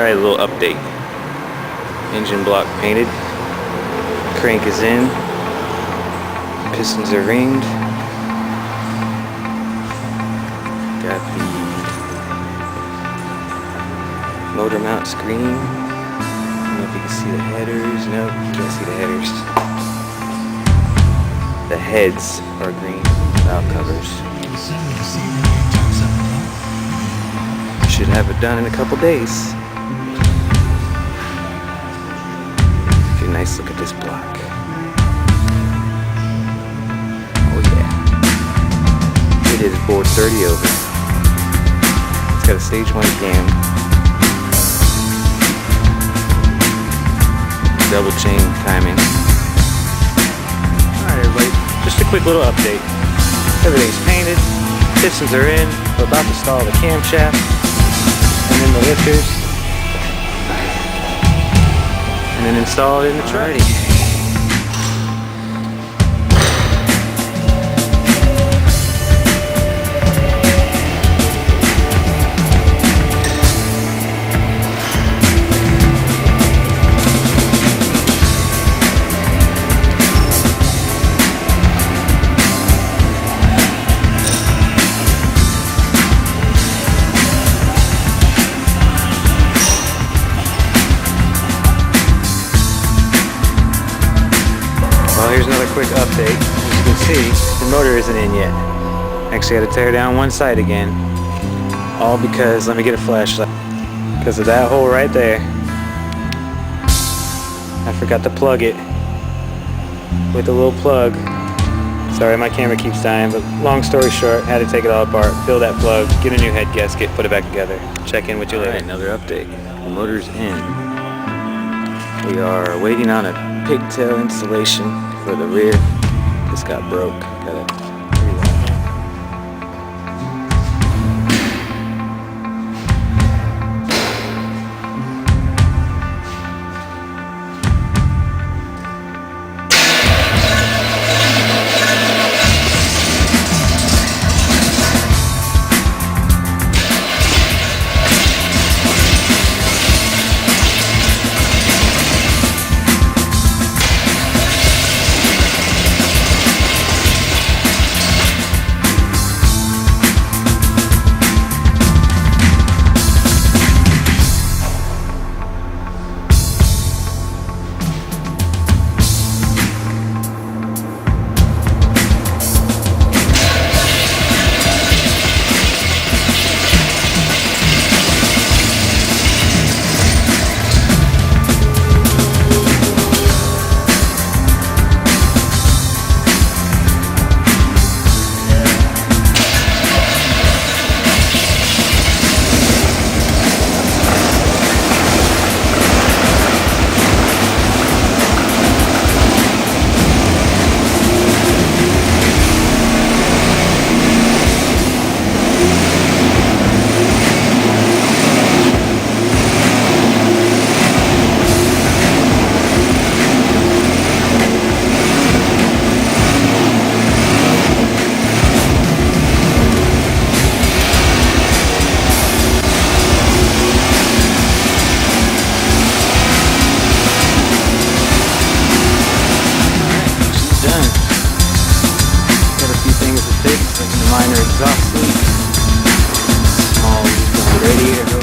Alright, a little update. Engine block painted. Crank is in. Pistons are ringed. Got the motor mount screen. I don't know if you can see the headers. Nope, you can't see the headers. The heads are green. Valve covers. Should have it done in a couple days. Take a nice look at this block. Oh yeah. It is board 30 over. It's got a stage 1 cam. Double chain timing. Alright everybody, just a quick little update. Everything's painted, pistons are in, we're about to install the camshaft, and then the lifters, and then install it in the truck. Alrighty. Well, here's another quick update. As you can see, the motor isn't in yet. Actually, had to tear down one side again. All because, let me get a flashlight. Because of that hole right there. I forgot to plug it with a little plug. Sorry, my camera keeps dying, but long story short, had to take it all apart, fill that plug, get a new head gasket, put it back together. Check in with you later. Another update. The motor's in. We are waiting on a pigtail installation for the rear. This got broke. Gotta minor exhaust leak, small radiator